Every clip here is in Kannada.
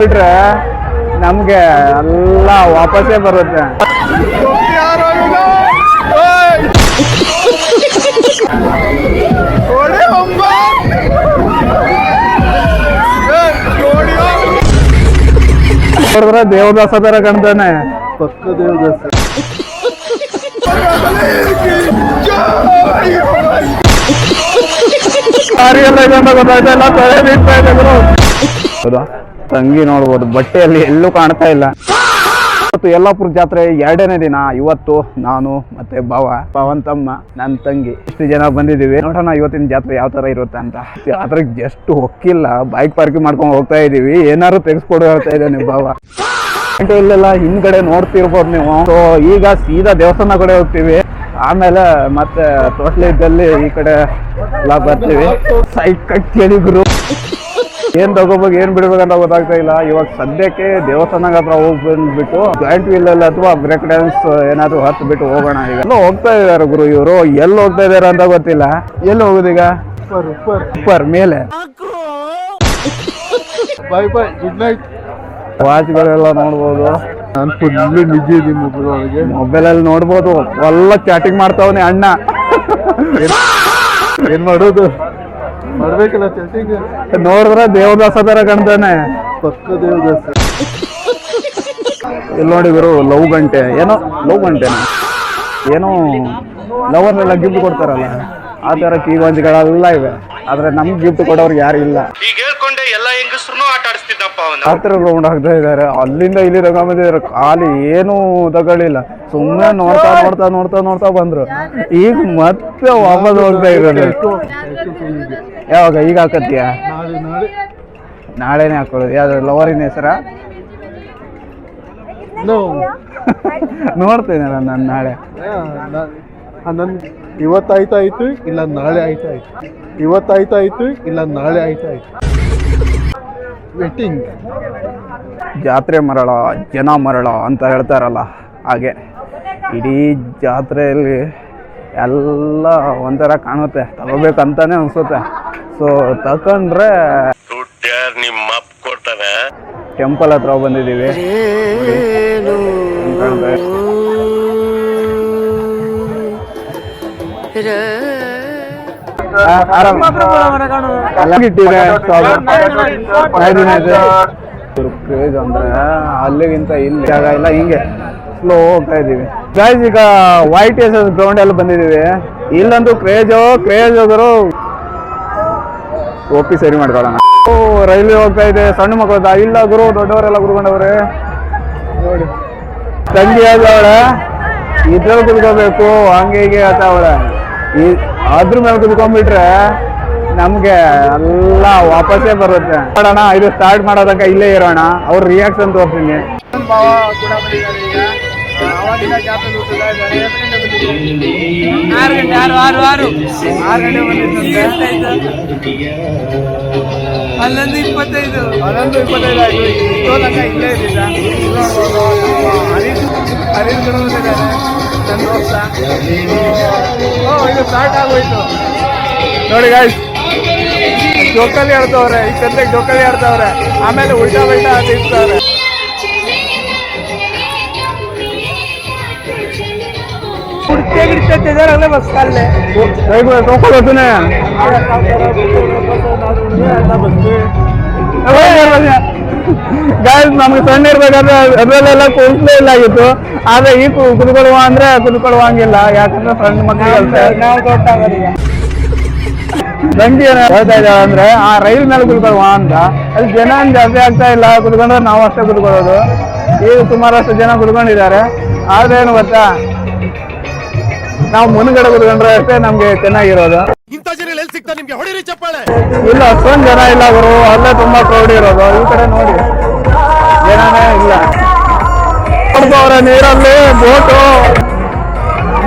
ಬಿಟ್ರೆ ನಮ್ಗೆ ಎಲ್ಲ ವಾಪಸ್ಸೇ ಬರುತ್ತೆ. ನೋಡಿದ್ರೆ ದೇವದಾಸ ತರ ಕಾಣ್ತಾನೆ, ಪಕ್ಕ ದೇವದಾಸ. ತಂಗಿ ನೋಡ್ಬೋದು, ಬಟ್ಟೆಯಲ್ಲಿ ಎಲ್ಲೂ ಕಾಣ್ತಾ ಇಲ್ಲ. ಇವತ್ತು ಯಲ್ಲಾಪುರ ಜಾತ್ರೆ 2ನೇ ದಿನ. ಇವತ್ತು ನಾನು ಮತ್ತೆ ಪವನ್ ತಮ್ಮ, ನನ್ನ ತಂಗಿ ಇಷ್ಟು ಜನ ಬಂದಿದ್ದೀವಿ. ನೋಡೋಣ ಇವತ್ತಿನ ಜಾತ್ರೆ ಯಾವ ತರ ಇರುತ್ತೆ ಅಂತ. ಜಾತ್ರೆಗೆ ಜಸ್ಟ್ ಹೊಕ್ಕಿಲ್ಲ, ಬೈಕ್ ಪಾರ್ಕಿಂಗ್ ಮಾಡ್ಕೊಂಡು ಹೋಗ್ತಾ ಇದೀವಿ. ಏನಾದ್ರು ತೆಗೆಸ್ಕೊಡು ಹೇಳ್ತಾ ಇದ್ದಾನೆ ಬಾವ. ಇಲ್ಲೆಲ್ಲ ಹಿಂದ್ಗಡೆ ನೋಡ್ತಿರ್ಬೋದು ನೀವು. ಸೊ ಈಗ ಸೀದಾ ದೇವಸ್ಥಾನ ಕಡೆ ಹೋಗ್ತೀವಿ, ಆಮೇಲೆ ಮತ್ತೆ ತೋಟ್ಲೆ ಇದ್ದಲ್ಲಿ ಈ ಕಡೆ ಎಲ್ಲ ಬರ್ತೀವಿ. ಸೈಕ್ ಕೇಳಿ ಗುರು, ಏನ್ ತಗೋಬೇಕು ಏನ್ ಬಿಡ್ಬೇಕಂತ ಗೊತ್ತಾಗ್ತಾ ಇಲ್ಲ. ಇವಾಗ ಸದ್ಯಕ್ಕೆ ದೇವಸ್ಥಾನದ ಹತ್ರ ಹೋಗಿ ಬಂದ್ಬಿಟ್ಟು ಜಾಯಿಂಟ್ ವೀಲ್ ಅಲ್ಲಿ ಅಥವಾ ಬ್ರೇಕ್ ಡ್ಯಾನ್ಸ್ ಏನಾದ್ರು ಹತ್ತು ಬಿಟ್ಟು ಹೋಗೋಣ. ಈಗ ಎಲ್ಲ ಹೋಗ್ತಾ ಇದಾರೆ ಗುರು ಇವರು, ಎಲ್ಲಿ ಹೋಗ್ತಾ ಇದಾರೆ ಅಂತ ಗೊತ್ತಿಲ್ಲ. ಎಲ್ಲಿ ಹೋಗುದೀಗ? ಸೂಪರ್ ಮೇಲೆ. ಬಾಯ್ ಬಾಯ್, ಗುಡ್ ನೈಟ್. ವಾಚ್ಗಳೆಲ್ಲ ನೋಡ್ಬೋದು. ನಾನು ಫುಲ್ ನಿಜ ಇದೀನಿ ಮೊಬೈಲ್ ಅಲ್ಲಿ ನೋಡ್ಬೋದು. ಎಲ್ಲ ಚಾಟಿಂಗ್ ಮಾಡ್ತಾವನೆ ಅಣ್ಣ. ಏನ್ ಮಾಡೋದು, ಮಾಡ್ಬೇಕಲ್ಲ ಚಾಟಿಂಗ್. ನೋಡಿದ್ರೆ ದೇವದಾಸ ತರ ಕಾಣ್ತಾನೆ, ಪಕ್ಕ ದೇವದಾಸ. ಇಲ್ಲಿ ನೋಡಿ ಗುರು, ಲವ್ ಗಂಟೆ ಏನೋ, ಲವ್ ಗಂಟೆನ ಏನೋ ಲವರ್ನೆಲ್ಲ ಗಿಫ್ಟ್ ಕೊಡ್ತಾರಲ್ಲ, ಆ ತರ ಕೀವಂಜಿಗಳೆಲ್ಲ ಇವೆ. ಆದ್ರೆ ನಮ್ಗೆ ಗಿಫ್ಟ್ ಕೊಡೋರ್ಗೆ ಯಾರು ಇಲ್ಲ. ಆ ತರ ರೌಂಡ್ ಆಗ್ತಾ ಇದಾರೆ. ಅಲ್ಲಿಂದ ಇಲ್ಲಿ ತಗೊಂಡಿದ್ದಾರೆ, ಖಾಲಿ ಏನು ತಗೊಳ್ಳಿಲ್ಲ. ಸುಮ್ಮನೆ ನೋಡ್ತಾ ನೋಡ್ತಾ ನೋಡ್ತಾ ನೋಡ್ತಾ ಬಂದ್ರು. ಈಗ ಮತ್ತೆ ವಾಪಸ್ ಹೋಗ್ತಾ ಇರೋದು. ಯಾವಾಗ? ಈಗ ಹಾಕತ್ತೀಯ? ನಾಳೆನೆ ಹಾಕೊಳ್ಳೋದು. ಯಾವ್ದು ಲವರಿನ ಹೆಸರ? ನೋಡ್ತೇನೆ ನಾನು ನಾಳೆ. ನನ್ ಇವತ್ತಾಯ್ತಾಯ್ತು, ಇಲ್ಲ ನಾಳೆ ಆಯ್ತಾಯ್ತು. ಇವತ್ತಾಯ್ತಾಯ್ತು, ಇಲ್ಲ ನಾಳೆ ಆಯ್ತಾಯ್ತು. ವೇಟಿಂಗ್. ಜಾತ್ರೆ ಮರಳ ಜನ ಮರಳ ಅಂತ ಹೇಳ್ತಾರಲ್ಲ, ಹಾಗೆ ಇಡೀ ಜಾತ್ರೆಯಲ್ಲಿ ಎಲ್ಲ ಒಂಥರ ಕಾಣುತ್ತೆ, ತಗೋಬೇಕಂತಾನೆ ಅನ್ಸುತ್ತೆ. ಸೊ ತಕೊಂಡ್ರೆ ಟೆಂಪಲ್ ಹತ್ರ ಬಂದಿದ್ದೀವಿ. ಕ್ರೇಜ್ ಅಂದ್ರೆ ಅಲ್ಲಿಗಿಂತ ಇಲ್ಲಿ ಜಾಗ ಇಲ್ಲ, ಹಿಂಗೆ ಸ್ಲೋ ಹೋಗ್ತಾ ಇದೀವಿ ಗೈಸ್. ಈಗ ವೈಟ್ ಎಸ್ ಗ್ರೌಂಡ್ ಎಲ್ಲ ಬಂದಿದೀವಿ. ಇಲ್ಲಂತೂ ಕ್ರೇಜ್ ಹೋದ್ರು ಒಪ್ಪಿ ಸರಿ ಮಾಡ್ಕೊಳ್ಳೋಣ. ರೈಲ್ವೆ ಹೋಗ್ತಾ ಇದೆ, ಸಣ್ಣ ಮಕ್ಕಳು ಇಲ್ಲ ಗುರು, ದೊಡ್ಡವರೆಲ್ಲ ಕುತ್ಕೊಂಡವ್ರೆ ನೋಡಿ. ತಂಗಿ ಅವಳೆ ಇದ್ರಲ್ಲಿ ಕುತ್ಕೋಬೇಕು, ಹಂಗೆ ಹೀಗೆ ಹೇಳ್ತಾ ಅವಳೆ. ಅದ್ರ ಮೇಲೆ ಕುತ್ಕೊಂಡ್ಬಿಟ್ರೆ ನಮ್ಗೆ ಎಲ್ಲ ವಾಪಸ್ಸೇ ಬರುತ್ತೆ. ನೋಡೋಣ, ಇದು ಸ್ಟಾರ್ಟ್ ಮಾಡೋದಕ್ಕೆ ಇಲ್ಲೇ ಇರೋಣ. ಅವ್ರ ರಿಯಾಕ್ಷನ್ ತೋರಿಸ್ತೀನಿ. ಅಲ್ಲೊಂದು 25 ಆಯ್ತು. ಇಷ್ಟೋ ತನಕ ಇಲ್ಲೇ ಇದ್ದಿದ್ದ. ಇದು ಸ್ಟಾರ್ಟ್ ಆಗೋಯ್ತು ನೋಡಿ ಗಾಯ್ಸ್. ಜೋಕಾಲಿ ಆಡ್ತವ್ರೆ, ಈ ಚಂದಕ್ಕೆ ಜೋಕಾಲಿ ಆಡ್ತವ್ರೆ. ಆಮೇಲೆ ಉಲ್ಟಾ ಉಲ್ಟಾ ಇರ್ತಾರೆ. ಬಸ್ ಕಾಲೇ ತಗೊಳ್ತಾನೆ. ಗಾಯ್ಸ್ ನಮ್ಗೆ ಸಣ್ಣ ಇರ್ಬೇಕಾದ್ರೆ ಅದ್ರಲ್ಲೆಲ್ಲ ಕೂರ್ಸ್ಲೇ ಇಲ್ಲ ಆಗಿತ್ತು. ಆದ್ರೆ ಈ ಕುತ್ಕೊಳ್ಳುವ ಅಂದ್ರೆ ಕುತ್ಕೊಳ್ಳುವಂಗಿಲ್ಲ, ಯಾಕಂದ್ರೆ ಸಣ್ಣ ಮಕ್ಕಳಿಗೆ ನಾವು ದೊಡ್ಡ ತಂಗಿ ಏನ ಹೇಳ್ತಾ ಇದ್ದಾಳೆ ಅಂದ್ರೆ ಆ ರೈಲ್ ಮೇಲೆ ಕುತ್ಕೊಳ್ಳುವ ಅಂತ. ಅಲ್ಲಿ ಜನ ಜಾಸ್ತಿ ಆಗ್ತಾ ಇಲ್ಲ, ಕುತ್ಕೊಂಡ್ರೆ ನಾವು ಅಷ್ಟೇ ಕುತ್ಕೊಳ್ಳೋದು. ಈಗ ಸುಮಾರಷ್ಟು ಜನ ಕುತ್ಕೊಂಡಿದ್ದಾರೆ. ಆದ್ರೆ ಏನು ಗೊತ್ತಾ, ನಾವು ಮುಂದ್ಗಡೆ ಕುತ್ಕೊಂಡ್ರೆ ಅಷ್ಟೇ ನಮ್ಗೆ ಚೆನ್ನಾಗಿರೋದು. ಇಲ್ಲ ಅಷ್ಟೊಂದು ಜನ ಇಲ್ಲ ಗುರು, ಅಲ್ಲೇ ತುಂಬಾ ಕ್ರೌಡ್ ಇರೋದು. ಈ ಕಡೆ ನೋಡಿ ಜನನೇ ಇಲ್ಲ. ನೋಡ್ದವ್ರೆ ನೀರಲ್ಲಿ ಬೋಟು,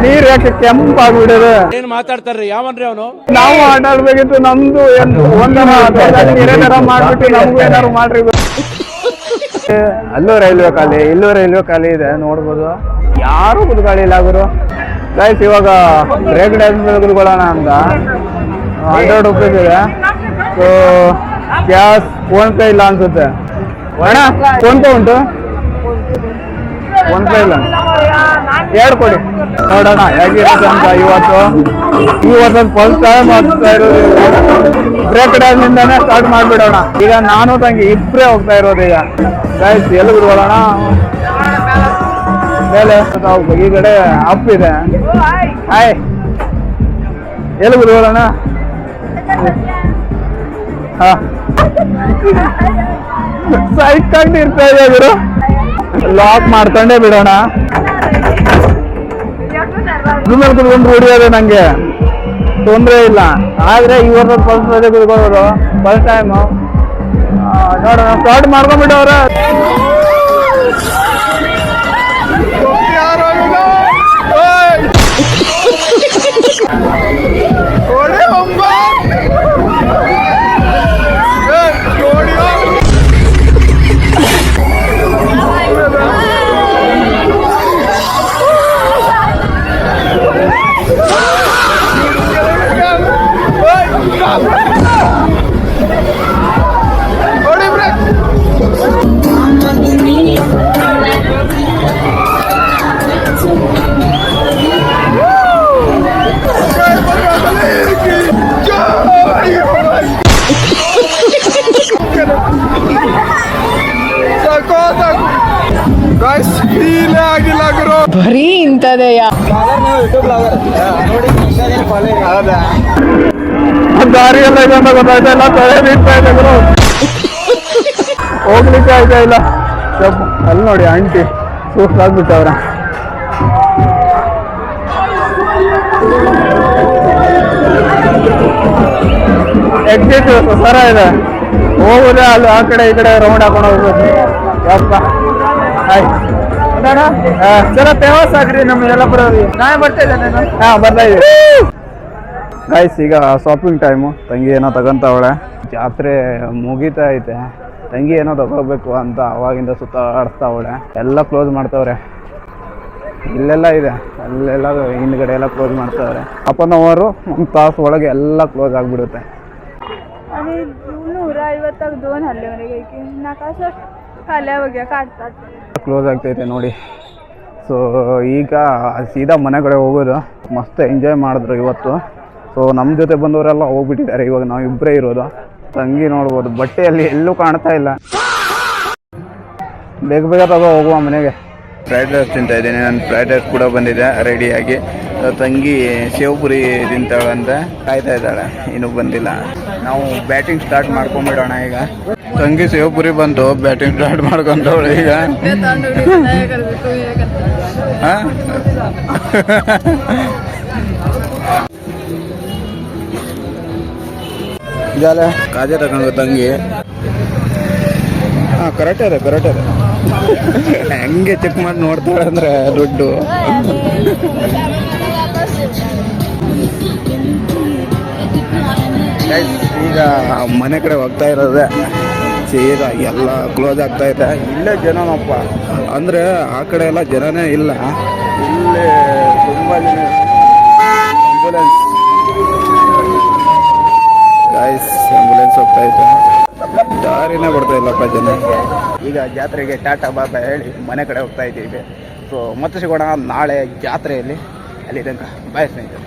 ನೀರ್ ಯಾಕೆ ಕೆಂಪಾಗ್ಬಿಡಿದೆ. ಏನ್ ಮಾತಾಡ್ತಾರ್ರಿ, ಯಾವನ್ರಿ ಅವನು? ನಾವು ಆಟಾಡ್ಬೇಕಿತ್ತು. ನಮ್ದು ಒಂದರ ತರ ಮಾಡ್ಬಿಟ್ಟು ನಮ್ಗೂ ಏನಾರು ಮಾಡ್ರಿ. ಅಲ್ಲೂ ರೈಲ್ವೆ ಖಾಲಿ, ಇಲ್ಲೂ ರೈಲ್ವೆ ಖಾಲಿ ಇದೆ, ನೋಡ್ಬೋದು. ಯಾರು ಕುತ್ಕೊಳ್ಳಿಲ್ಲ ಗುರು. ಗೈಸ್ ಇವಾಗ ಬ್ರೇಕ್ ಡ್ಯಾನ್ಸ್ ಮೇಲೆ ಕುತ್ಕೊಳ್ಳೋಣ ಅಂತ 100 ರೂಪೀಸ್ ಇದೆ. ಸೊ ಕ್ಯಾಶ್ ಫೋನ್ ಪೇ ಇಲ್ಲ ಅನ್ಸುತ್ತೆ. ಅಣ್ಣ ಫೋನ್ ಪೇ ಉಂಟು? ಫೋನ್ ಪೇ ಇಲ್ಲ, 2 ಕೊಡಿ ನೋಡೋಣ ಹೇಗಿರುತ್ತೆ ಅಂತ. ಇವತ್ತು ಫಸ್ಟ್ ಟೈಮ್ ಆಗ್ತಾ ಇರೋದು, ಬ್ರೇಕ್ ಡ್ಯಾನ್ಸಿಂದಾನೇ ಸ್ಟಾರ್ಟ್ ಮಾಡಿಬಿಡೋಣ. ಈಗ ನಾನು ತಂಗಿ ಇಬ್ಬರೇ ಹೋಗ್ತಾ ಇರೋದು. ಈಗ ಗೈಸ್ ಎಲ್ಲಿ ಬಿಡ್ಬೋಣ? ಮೇಲೆ ಈ ಕಡೆ ಅಪ್ ಇದೆ. ಹಾಯ್, ಎಲ್ಲಿ ಬಿಡ್ಬೋಣ? ಹಾ, ಸೈಕಂಡ್ ಇರ್ತಾ ಇದೆ ಗುರು. ಲಾಕ್ ಮಾಡ್ಕೊಂಡೇ ಬಿಡೋಣ. ಸುಮ್ಮನೆ ಕುತ್ಕೊಂಡು ಹೊಡಿಯೋದು ನಂಗೆ ತೊಂದರೆ ಇಲ್ಲ. ಆದ್ರೆ ಇವತ್ತು ಫಸ್ಟ್ ಕುತ್ಕೊಳ್ಳೋದು ಫಸ್ಟ್ ಟೈಮು. ನೋಡೋಣ, ಸ್ಟಾರ್ಟ್ ಮಾಡ್ಕೊಂಡ್ಬಿಟ್ಟವ್ರೆ. ಬರೀ ಇಂಥದೆಯ ದಾರಿ ಎಲ್ಲ ಇದೆ ಅಂತ ಗೊತ್ತಾಯ್ತಾ ಇಲ್ಲ, ತಲೆ ಬೀಳ್ತಾ ಇದೆ ಗುರು. ಹೋಗ್ಲಿಕ್ಕೆ ಆಯ್ತಾ ಇಲ್ಲ. ಅಲ್ಲಿ ನೋಡಿ ಆಂಟಿ ಸೂಕ್ತಾಗ್ಬಿಟ್ಟವ್ರ. ಎಕ್ಸಿಟ್ ಸರ ಇದೆ, ಹೋಗುದೇ ಅಲ್ಲಿ ಆ ಕಡೆ ಈ ಕಡೆ ರೌಂಡ್ ಹಾಕೊಂಡು ಹೋಗ್ಬೇಕು. ಯಪ್ಪ ಹಾಯ್ ಸರ ಫೇಮಸ್ ಆಗ್ರಿ ನಮ್ಮ ಯಲ್ಲಾಪುರವ್ರಿಗೆ. ನಾಳೆ ಬರ್ತಾ ಇದ್ದೇನೆ. ಹಾಂ ಬರ್ತಾ ಇದ್ದೀವಿ ಗೈಸ್. ಈಗ ಶಾಪಿಂಗ್ ಟೈಮು. ತಂಗಿ ಏನೋ ತಗೊಂತಾವಳೆ. ಜಾತ್ರೆ ಮುಗೀತಾ ಐತೆ. ತಂಗಿ ಏನೋ ತಗೋಬೇಕು ಅಂತ ಅವಾಗಿಂದ ಸುತ್ತಾಡಿಸ್ತಾವಳೆ. ಎಲ್ಲ ಕ್ಲೋಸ್ ಮಾಡ್ತಾವ್ರೆ. ಇಲ್ಲೆಲ್ಲ ಇದೆ, ಅಲ್ಲೆಲ್ಲ ಹಿಂದ್ಗಡೆ ಎಲ್ಲ ಕ್ಲೋಸ್ ಮಾಡ್ತಾವ್ರೆ. ಅಪ್ಪನವರು 1 ತಾಸು ಒಳಗೆ ಎಲ್ಲ ಕ್ಲೋಸ್ ಆಗಿಬಿಡುತ್ತೆ. आणि 150 2 हल्ल्यावर नाका खाल्या वगैरे काढतात. ಕ್ಲೋಸ್ ಆಗ್ತೈತೆ ನೋಡಿ. ಸೊ ಈಗ ಸೀದಾ ಮನೆ ಕಡೆ ಹೋಗೋದು. ಮಸ್ತ್ ಎಂಜಾಯ್ ಮಾಡಿದ್ರು ಇವತ್ತು. ಸೊ ನಮ್ಮ ಜೊತೆ ಬಂದವರೆಲ್ಲ ಹೋಗ್ಬಿಟ್ಟಿದ್ದಾರೆ. ಇವಾಗ ನಾವು ಇಬ್ಬರೇ ಇರೋದು. ತಂಗಿ ನೋಡ್ಬೋದು, ಬಟ್ಟೆಯಲ್ಲಿ ಎಲ್ಲೂ ಕಾಣ್ತಾ ಇಲ್ಲ. ಬೇಗ ಬೇಗ ತಗೋ ಹೋಗುವ ಮನೆಗೆ. ಫ್ರೈಡ್ ರೈಸ್ ತಿಂತಾ ಇದ್ದೀನಿ. ನನ್ನ ಫ್ರೈಡ್ ರೈಸ್ ಕೂಡ ಬಂದಿದೆ ರೆಡಿಯಾಗಿ. ತಂಗಿ ಸೇವ್ಪುರಿ ತಿಂತಾಳಂತ ಕಾಯ್ತಾ ಇದ್ದಾಳೆ, ಇನ್ನೂ ಬಂದಿಲ್ಲ. ನಾವು ಬ್ಯಾಟಿಂಗ್ ಸ್ಟಾರ್ಟ್ ಮಾಡ್ಕೊಂಬಿಡೋಣ ಈಗ. ತಂಗಿ ಸೇವ್ಪುರಿ ಬಂತು, ಬ್ಯಾಟಿಂಗ್ ಸ್ಟಾರ್ಟ್ ಮಾಡ್ಕೊಂಡವಳು ಈಗ. ಹಾಂ ಜಾಲ ಕಾಜೆ ತಗೊಂಡು ತಂಗಿ. ಹಾಂ ಕರೆಕ್ಟ್ ಇದೆ. ಹೆಂಗೆ ಚೆಕ್ ಮಾಡಿ ನೋಡ್ತಾಳೆ ಅಂದರೆ ದುಡ್ಡು. ಈಗ ಮನೆ ಕಡೆ ಹೋಗ್ತಾ ಇರೋದೆ. ಸೀದಾ ಎಲ್ಲ ಕ್ಲೋಸ್ ಆಗ್ತಾ ಇದೆ. ಇಲ್ಲೇ ಜನನಪ್ಪ, ಅಂದರೆ ಆ ಕಡೆ ಎಲ್ಲ ಜನನೇ ಇಲ್ಲ. ಇಲ್ಲೇ ತುಂಬ ಜನ. ಆಂಬುಲೆನ್ಸ್ ಗೈಸ್, ಆಂಬುಲೆನ್ಸ್ ಹೋಗ್ತಾ ಇದೆ. ದಾರಿನೇ ಬರ್ತಾ ಇಲ್ಲಪ್ಪ ಜನ. ಈಗ ಜಾತ್ರೆಗೆ ಟಾಟಾ ಬಾಬಾ ಹೇಳಿ ಮನೆ ಕಡೆ ಹೋಗ್ತಾ ಇದ್ದೀವಿ. ಸೊ ಮತ್ತೆ ಸಿಗೋಣ ನಾಳೆ ಜಾತ್ರೆಯಲ್ಲಿ. ಅಲ್ಲಿ ತನಕ ಬಾಯ್ ಸ್ನೇಹಿತರೆ.